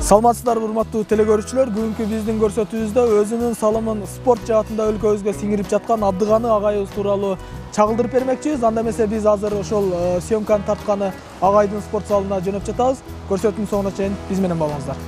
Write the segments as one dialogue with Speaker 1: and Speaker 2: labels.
Speaker 1: Саламатсыздарбы урматтуу телекөрүүчүлөр, бүгүнкү биздин көрсөтүүбүздө өзүнүн салымын спорт жаатында өлкөбүзгө сиңирип жаткан Абдыганы агайыбыз тууралуу чагылдырып бермекчибиз. Анда эмесе биз азыр ошол съемканы тартканы агайдын спорт залына жөнөп жатабыз. Көрсөтүүнүн соңуна чейин биз менен болуңуздар.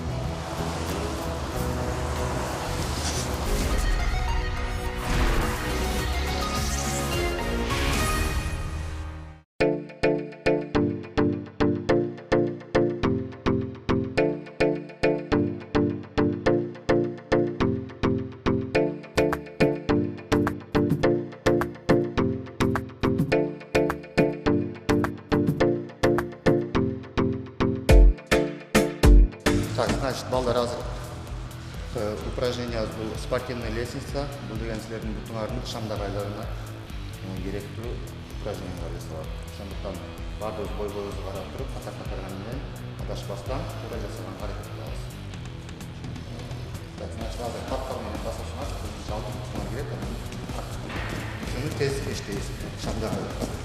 Speaker 2: Так, значит, балдар азыр упражнение бұл спортивная лестница. Бұл деген сілердің бүтүңөрүн шамдар айларына керектүү упражнениялар жасалат. Ошондуктан баардыгыбыз бой-бойубузду карап туруп, катар-катар менен адашпастан туура жасаган аракет кылабыз. Так, значит, азыр таптар менен басышыңар, жалпы бүтүңөр керек, ошону тез иштейбиз. Шамдар айларына.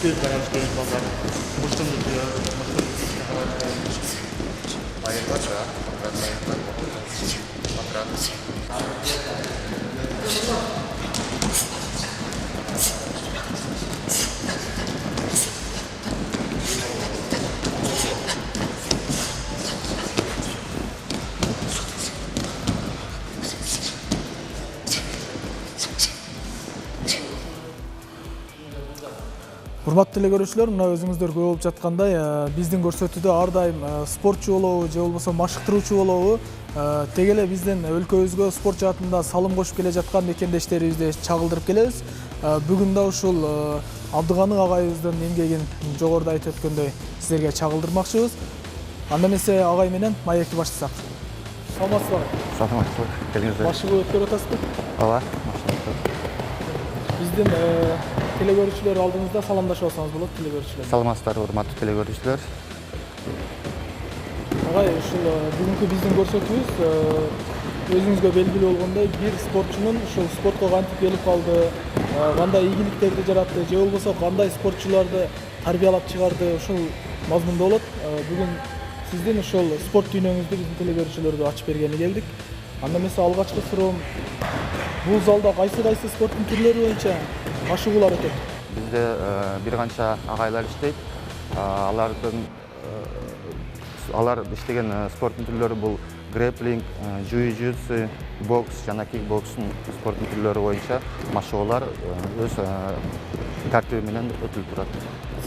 Speaker 2: Спирт карашкерин балдар. Муштумду Поехали,
Speaker 1: Урматтуу телекөрүүчүлөр, мына өзүңүздөр көрүп жаткандай, биздин көрсөтүүдө ар дайым спортчу болобу же болбосо машыктыруучу болобу, тег эле биздин өлкөбүзгө спорт жаатында салым кошуп келе жаткан мекендештерибизди чагылдырып келебиз. Бүгүн да ушул Абдыганы агайыбыздын эмгегин жогоруда айтып өткөндөй силерге чагылдырмакчыбыз. Анда эмесе агай менен маекти баштасак. Саламатсызбы?
Speaker 2: Саламатсызбы. Келиңиздер.
Speaker 1: Башыгы өткөрүп атасызбы?
Speaker 2: Ооба.
Speaker 1: Биздин телекөрүүчүлөр алдыңызда саламдашып алсаңыз болот, телекөрүүчүлөр.
Speaker 2: Саламатсыздарбы, урматтуу телекөрүүчүлөр.
Speaker 1: Агай, ушул бүгүнкү биздин көрсөтүүбүз өзүңүзгө белгилүү болгондой, бир спортчунун ушул спортко кантип келип калды, кандай ийгиликтерди жаратты, же болбосо кандай спортчуларды тарбиялап чыгарды, ушул мазмунда болот. Бүгүн сиздин ушул спорт дүйнөңүздү биздин телекөрүүчүлөргө ачып бергени келдик. Анда эмесе алгачкы суроом, бул залда кайсы спорттун түрлөрү боюнча машыгуулар өтөт?
Speaker 2: Бизде бир канча агайлар иштейт. Алар иштеген спорттун түрлөрү бул грэплинг, жуи-джитсу, бокс жана кикбокстун спорттун түрлөрү боюнча машыгуулар өз тартиби менен өтүлүп турат.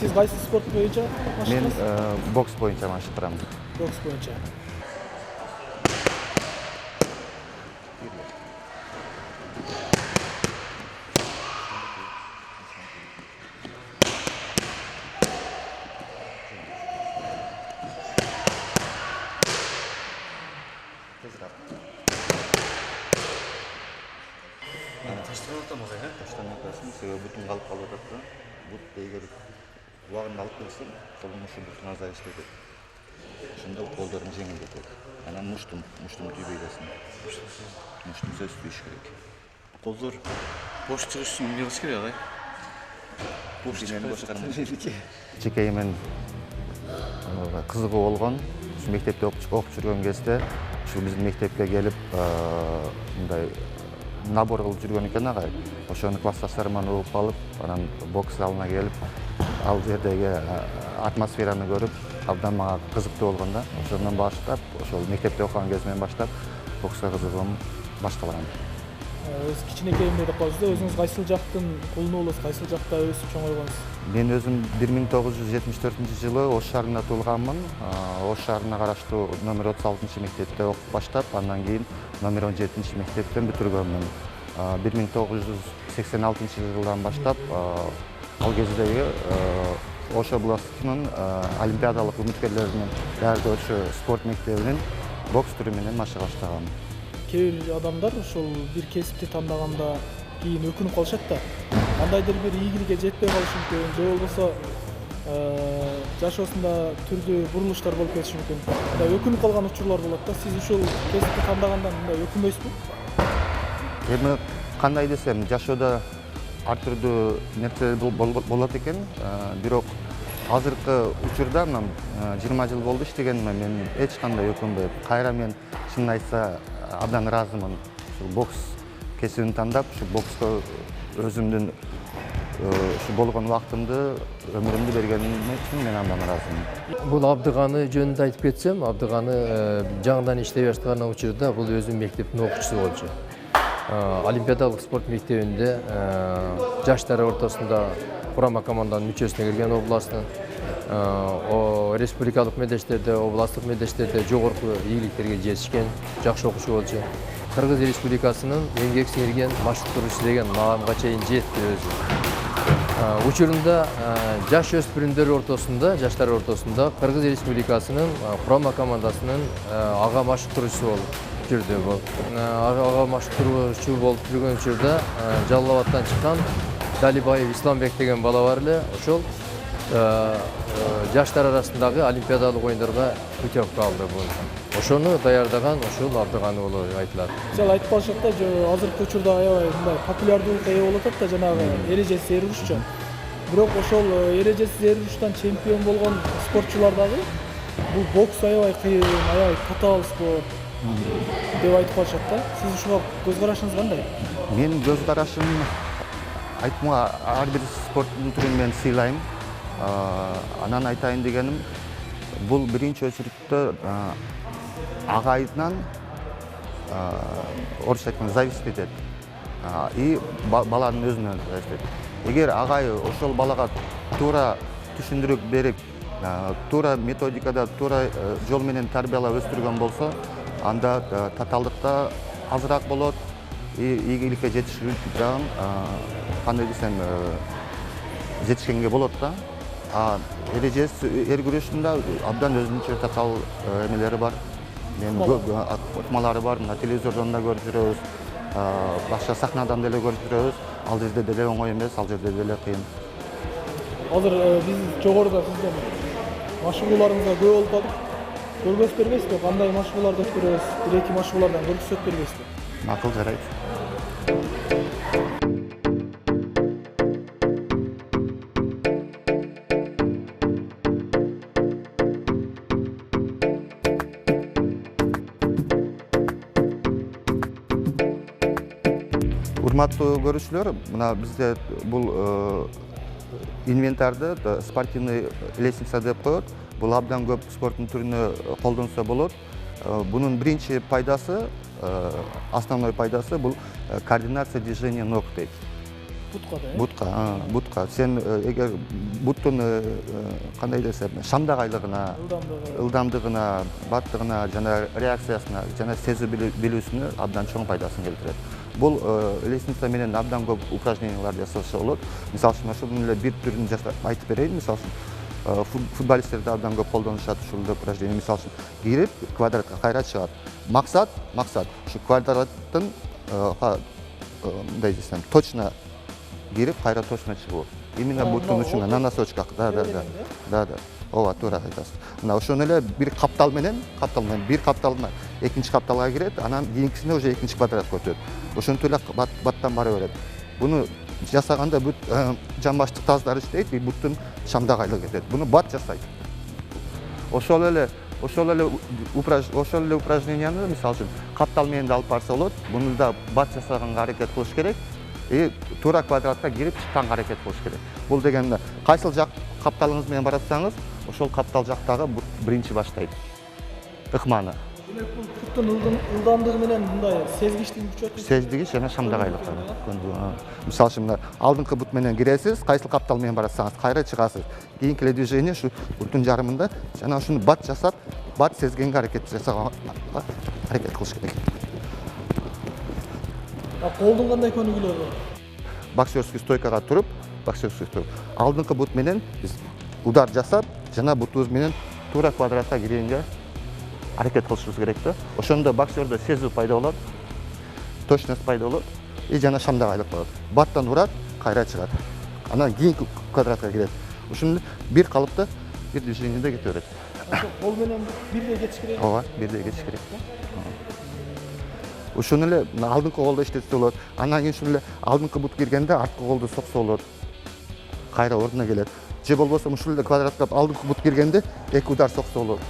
Speaker 1: Сиз кайсы спорт боюнча машыгасыз?
Speaker 2: Мен бокс боюнча машыктырам.
Speaker 1: Бокс боюнча. Себеби бүтүн калып калып атат да. Бут эгер убагында алып келсең, колуң ушул бүтүн азайып кетет. Ошондо колдорун жеңилдетет. Анан муштум тийбей калсын. Муштум сөз тийиш керек.
Speaker 3: Колдор бош чыгыш үчүн эмне кылыш керек, агай?
Speaker 2: Бош чыгыш. Чекеймен кызыгы болгон, мектепте окуп жүргөн кезде ушул биздин мектепке келип, мындай набор кылып жүргөн экен агай. Ошону классташтарыман угуп алып, анан бокс залына келип, ал жердеги атмосфераны көрүп, абдан мага кызыктуу болгон да. Ошондон баштап, ошол мектепте окуган кезимден баштап бокска кызыгым башталган.
Speaker 1: Өз кичинекейимде деп калабыз да. Өзүңүз кайсыл жактын кулуну болосуз, кайсыл жакта өсүп чоңойгонсуз?
Speaker 2: Мен өзүм 1974-жылы Ош шаарында туулганмын. Ош шаарына караштуу номер 36 мектепте окуп баштап, андан кийин номер 17 мектептен бүтүргөнмүн. 1986 жылдан баштап ал кездеги Ош областынын олимпиадалык үмүткерлеринин даярдоочу спорт мектебинин бокс түрү менен машыга баштагам.
Speaker 1: Кээ бир адамдар ошол бир кесипти тандаганда кийин өкүнүп калышат да. Кандайдыр бир ийгиликке жетпей калышы мүмкүн, же болбосо жашоосунда түрдүү бурулуштар болуп кетиши мүмкүн. Мындай өкүнүп калган учурлар болот да. Сиз ушул кесипти тандагандан мындай өкүнбөйсүзбү?
Speaker 2: Эми кандай десем, жашоодо ар түрдүү нерселер болот экен, бирок азыркы учурда 20 жыл болду иштегениме мен эч кандай өкүнбөйм. Кайра мен чынын айтса абдан ыраазымын. Ушул бокс кесибин тандап, ушу бокска өзүмдүн ушу болгон убактымды, өмүрүмдү бергениме үчүн мен абдан ыраазымын.
Speaker 4: Бул Абдыганы жөнүндө айтып кетсем, Абдыганы жаңыдан иштей баштаган учурда бул өзүнүн мектептин окуучусу болчу. Олимпиадалык спорт мектебинде жаштар ортосунда курама команданын мүчөсүнө кирген областтын, республикалык медештерде, областтык медештерде жогорку ийгиликтерге жетишкен жакшы окуучу болчу. Кыргыз Республикасынын эмгек сиңирген машыктыруучусу деген маамга чейин жетти өзү. Учурунда жаш өспүрүмдөр ортосунда, жаштар ортосунда Кыргыз Республикасынын курама командасынын ага машыктыруучусу болуп жүрдү. Ага машыктыруучу болуп жүргөн учурда Жалал Абадтан чыккан Далибаев Исламбек деген бала бар эле, ошол жаштар арасындагы олимпиадалык оюндарга өтөп калды. Ошону даярдаган ушул Абдыганы болуп айтылат.
Speaker 1: Мисалы айтып калышат да, азыркы учурда аябай мындай популярдуулукка ээ болуп атат да, жанагы эрежесиз эр урушчу. Бирок ошол эрежесиз эр уруштан чемпион болгон спортчулар дагы бул бокс аябай кыйын, аябай татаал спорт деп айтып калышат да. Сиз ушуга көз карашыңыз кандай?
Speaker 2: Мен көз карашым айтмага ар бир спорттун түрүн мен сыйлайм. Анан айтайын дегеним, бул биринчи очередте агайынан орусча айтканда зависит этет. И баланын өзүнөн зависит этет. Эгер агай ошол балага туура түшүндүрүп берип, туура методикада, туура жол менен тарбиялап өстүргөн болсо, анда татаалдыкта азыраак болот, ийгиликке жетиш жагын кандай десем жетишкенге болот да. Эрежесиз эр күрөшүндө абдан өзүнчө татаал эмелери бар. Мен ыкмалары бар, мына телевизордон да көрүп жүрөбүз, башка сахнадан деле көрүп жүрөбүз. Ал жерде деле оңой эмес, ал жерде деле кыйын.
Speaker 1: Азыр биз жогоруда сизден машыгууларыңызга күбө болуп калдык. Көргөзүп бербейсизби? Кандай машыгууларды өткөрөбүз? Бир-эки машыгуулардан көрсөтүп бербейсизби?
Speaker 2: Макул, жарайт. Урматтуу көрүүчүлөр, мына бизде бул инвентарды спортивный лестница деп коет. Бул абдан көп спорттун түрүнө колдонсо болот. Бунун биринчи пайдасы, основной пайдасы бул координация движения ног дейт. Бутка. Сен эгер буттун кандай десем, шамдагайлыгына, ылдамдыгына, баттыгына жана реакциясына, жана сезүү билүүсүнө абдан чоң пайдасын келтирет. Бул лестница менен абдан көп упражнениялар жасалса болот. Мисалы үчүн ошонун эле бир түрүн айтып берейин. Мисалы үчүн футболисттерде абдан көп колдонушат ушул упражнение. Мисалы үчүн кирип квадратка кайра чыгат. Максат ушу квадраттын мындай десем, точно кирип кайра точно чыгуу. Именно буттун учуна, на носочках. Да. Ооба, туура айтасыз. Мына ошону эле бир каптал менен, бир капталдан экинчи капталга кирет, анан кийинкисине уже экинчи квадратка өтөт. Ошентип эле баттан бара берет. Буну жасаганда бүт жамбаштык таздар иштейт, буттун шамдагайлыгы кетет. Буну бат жасайт. Ошол эле упражненияны мисалы үчүн каптал менен да алып барса болот. Буну да бат жасаганга аракет кылыш керек. Туура квадратка кирип чыкканга аракет кылыш керек. Бул дегенде кайсыл жак капталыңыз менен баратсаңыз, ошол каптал жактагы биринчи баштайт ыкманы.
Speaker 1: Демек бул буттун ылдамдыгы менен мындай сезгичтин күчү өтүп
Speaker 2: Сездигиш жана шамдагайлык. Мисалы үчүн мына алдыңкы бут менен киресиз, кайсыл каптал менен барасаңыз кайра чыгасыз. Кийинки эле движение ушу буттун жарымында жана ушуну бат жасап, бат сезгенге аракет жасаганга аракет кылыш керек.
Speaker 1: Колдун кандай көнүгүүлөрү бар?
Speaker 2: Боксерский стойкага туруп, алдыңкы бут менен биз удар жасап, жана бутубуз менен туура квадратка киргенге аракет кылышыбыз керек да. Ошондо боксердо сезүү пайда болот, точность пайда болот и жана шамдагайлык болот. Баттан урат, кайра чыгат. Анан кийинки квадратка кирет. Ушуну бир калыпта, бир движениеде кете берет.
Speaker 1: Кол менен бирдей кетиш керек.
Speaker 2: Ооба, бирдей кетиш керек. Ушуну эле алдыңкы колдо иштетсе болот. Анан кийин ушуну эле алдыңкы бут киргенде арткы колду соксо болот. Кайра ордуна келет. Же болбосо ушул эле квадратка алдыңкы бут киргенде эки удар соксо болот.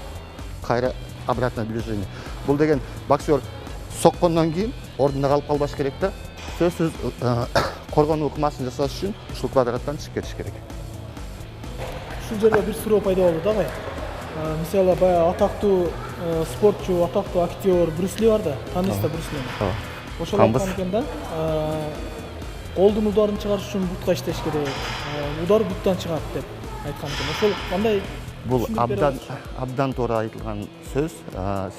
Speaker 2: Кайра обратное движение. Бул деген боксер соккондон кийин ордунда калып калбаш керек да. Сөзсүз коргонуу ыкмасын жасаш үчүн ушул квадраттан чыгып кетиш керек.
Speaker 1: Ушул жерде бир суроо пайда болду да агай. Мисалы баягы атактуу спортчу, атактуу актер Брюс Ли бар да, тааныйсыз да Брюс Лини. Ошол айткан экен да. Колдун ударын чыгарыш үчүн бутка иштеш керек. Удар буттан чыгат деп айткан экен. Ошол кандай?
Speaker 2: Бул абдан туура айтылган сөз.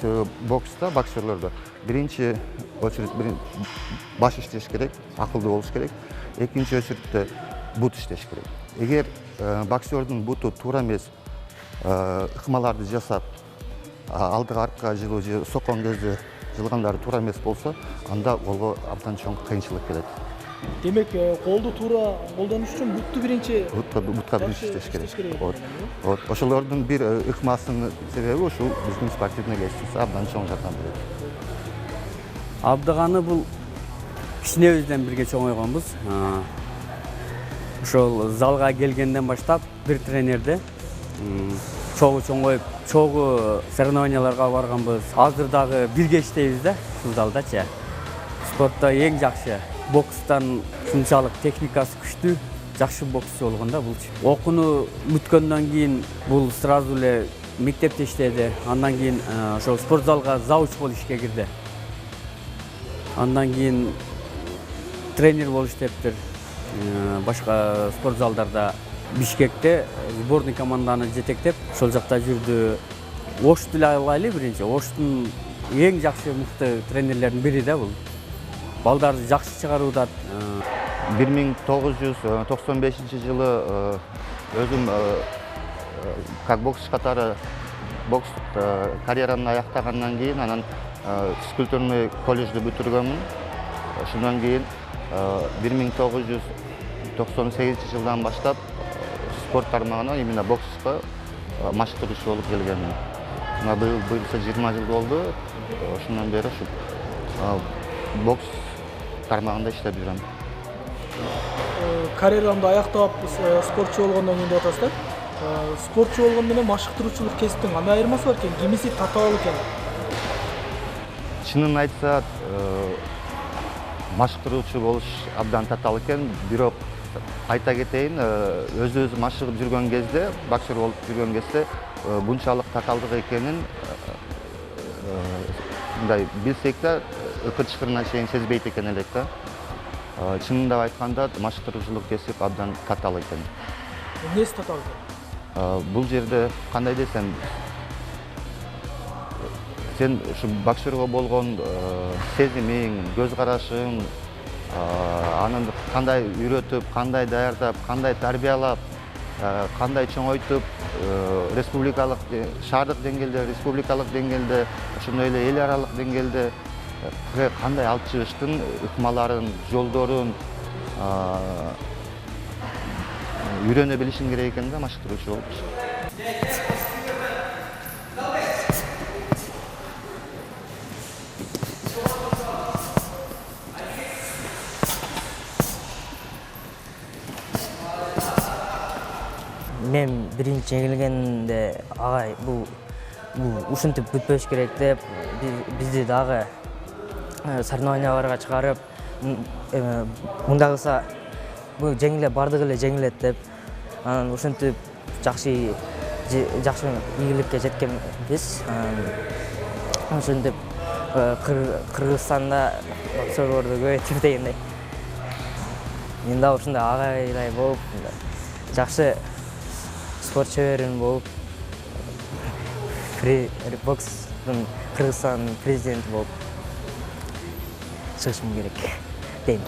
Speaker 2: Себеби бокста, боксерлордо биринчи очередь баш иштеш керек, акылдуу болуш керек. Экинчи очередте бут иштеш керек. Эгер боксердун буту туура эмес ыкмаларды жасап, алдыга артка жылуу же соккон кезде жылгандары туура эмес болсо, анда голго абдан чоң кыйынчылык келет.
Speaker 1: Демек, колду туура колдонуш үчүн бутту биринчи
Speaker 2: бутка биринчи иштеш керек. Вот. Ошолордун бир ыкмасынын себеби ушул биздин спортивный лестница абдан чоң жардам берет.
Speaker 5: Абдыганы бул кичинебизден бирге чоңойгонбуз. Ошол залга келгенден баштап бир тренерде чогуу чоңоюп, чогуу соревнованияларга барганбыз. Азыр дагы бирге иштейбиз да, ушул залдачы. Спортто эң жакшы бокстан ушунчалык техникасы күчтүү, жакшы боксчу болгон да булчу. Окууну бүткөндөн кийин бул сразу эле мектепте иштеди. Андан кийин ошол спорт залга завуч болуп ишке кирди. Андан кийин тренер болуп иштептир. Башка спорт залдарда Бишкекте сборный команданы жетектеп, ошол жакта жүрдү. Ошту эле алайлы биринчи. Оштун эң жакшы мыкты тренерлердин бири да бул. Балдарды жакшы чыгарууда.
Speaker 2: 1995-жылы өзүм как боксчу катары бокс карьерамды аяктагандан кийин анан физкультурный колледжди бүтүргөнмүн. Ошондон кийин 1998-жылдан баштап спорт тармагына именно бокска машыктыруучу болуп келгенмин. Мына буюрса 20 жыл болду. Ошондон бери ушу бокс тармагында иштеп жүрөм.
Speaker 1: Карьерамды аяктап спортчу болгондон кийин деп атасыздар. Спортчу болгон менен машыктыруучулук кесиптин кандай айырмасы бар экен? Кимиси татаал экен?
Speaker 2: Чынын айтсак, машыктыруучу болуш абдан татаал экен, бирок айта кетейин, өзү машыгып жүргөн кезде, боксер болуп жүргөн кезде бунчалык татаалдык экенин мындай билсек да, ыкыр-чыкырына чейин сезбейт экен элек да. Чынындап айтканда, машыктыруучулук кесип абдан татаал экен.
Speaker 1: Эмнеси татаал экен?
Speaker 2: Бул жерде кандай десем, сен ушу боксерго болгон сезимиң, көз карашың, анын кандай үйрөтүп, кандай даярдап, кандай тарбиялап, кандай чоңойтуп, республикалык, шаардык деңгээлде, республикалык деңгээлде, ошондой эле эл аралык деңгээлде кандай алып чыгыштын ыкмаларын, жолдорун үйрөнө билишиң керек экен да машыктыруучу болуп.
Speaker 6: Мен биринчи жеңилгенде агай бул ушинтип бүтпөш керек деп бизди дагы соревнованияларга чыгарып, мындай кылса бул жеңилет, бардыгы эле жеңилет деп, анан ушинтип жакшы ийгиликке жеткенбиз. ошентип Кыргызстанда боксерлорду көбөйтүп дегендей. Мен да ушундай агайлай болуп, жакшы спорт чеберин болуп, бокстун Кыргызстандын президенти болуп чыгышым керек дейм.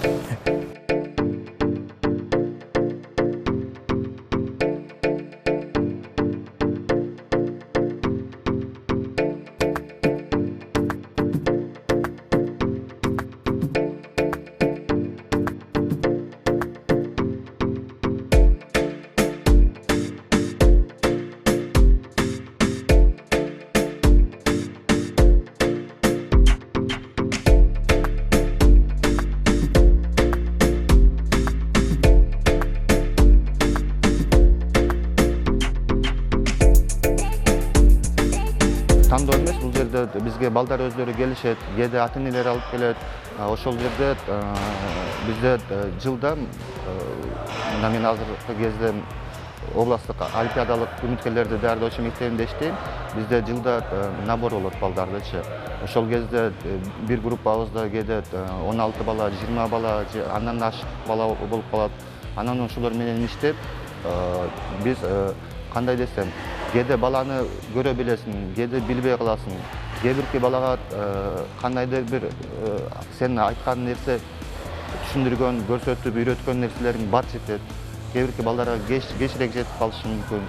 Speaker 2: Тандоо эмес, бул жерде бизге балдар өздөрү келишет, кээде ата-энелер алып келет. Ошол жерде бизде жылда мен азыркы кезде областтык олимпиадалык үмүткерлерди даярдоочу мектебинде иштейм. Бизде жылда набор болот балдардычы. Ошол кезде бир группабызда кээде 16 бала, 20 бала, андан ашык бала болуп калат. Анан ошолор менен иштеп, биз кандай десем, кээде баланы көрө билесиң, кээде билбей каласың. Кээ бирки балага кандайдыр бир сен айткан нерсе түшүндүргөн, көрсөтүп, үйрөткөн нерселериң бар жетет. Кээ бирки балдарга кечирээк жетип калышы мүмкүн.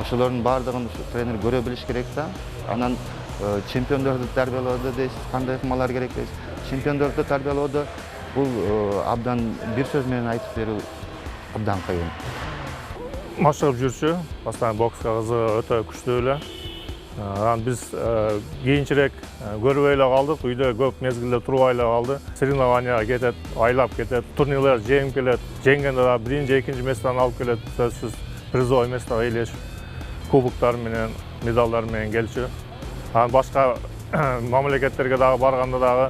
Speaker 2: Ошолордун баардыгын тренер көрө билиш керек да. Анан чемпиондорду тарбиялоодо дейсиз, кандай ыкмалар керек дейсиз. Чемпиондорду тарбиялоодо бул абдан бир сөз менен айтып берүү абдан кыйын.
Speaker 7: Машыгып жүрчү, бастан бокска кызыгы өтө күчтүү эле. Анан биз кийинчерээк көрбөй эле калдык, үйдө көп мезгилде турбай эле калды. Соревнованияга кетет, айлап кетет, турнирлер жеңип келет. Жеңгенде да биринчи, экинчи местени алып келет, сөзсүз призовый местага ээлешип, кубоктар менен, медалдар менен келчү. Анан башка мамлекеттерге дагы барганда дагы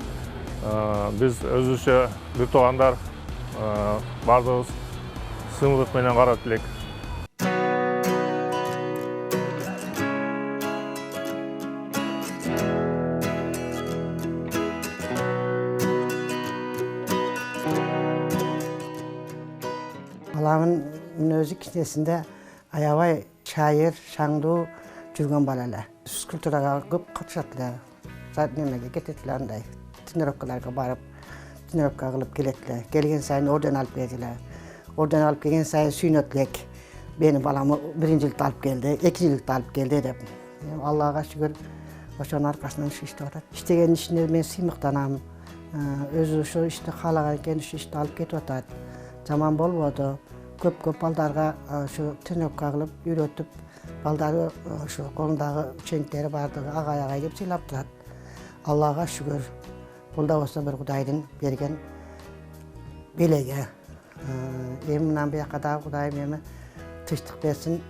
Speaker 7: биз өзүбүзчө бир туугандар бардыгыбыз сыймылдык менен карап элек.
Speaker 8: Balamın özü kinesinde ayabay şair, şangdu жүргөн бала эле. Физкультурага көп катышат эле. Немеге кетет эле андай. Тренировкаларга барып, тренировка кылып келет эле. Келген сайын орден алып келет эле. Орден алып келген сайын сүйнөт элек. Менин баламы биринчиликти алып келди, экинчиликти алып келди деп. Аллага шүгүр ошонун аркасынан иштеп атат. Иштеген ишине мен сыймыктанам. Өзү ошо ишти каалаган экен, ошо ишти алып кетип атат. Жаман болбоду. Көп балдарга ошо тренировка кылып, үйрөтүп, балдары ошо колундагы учениктери бардыгы агай деп сыйлап турат. Аллага шүгүр. Бул да болсо бир Кудайдын берген белеги. Эми мындан бияка дагы Кудайым эми тынчтык берсин.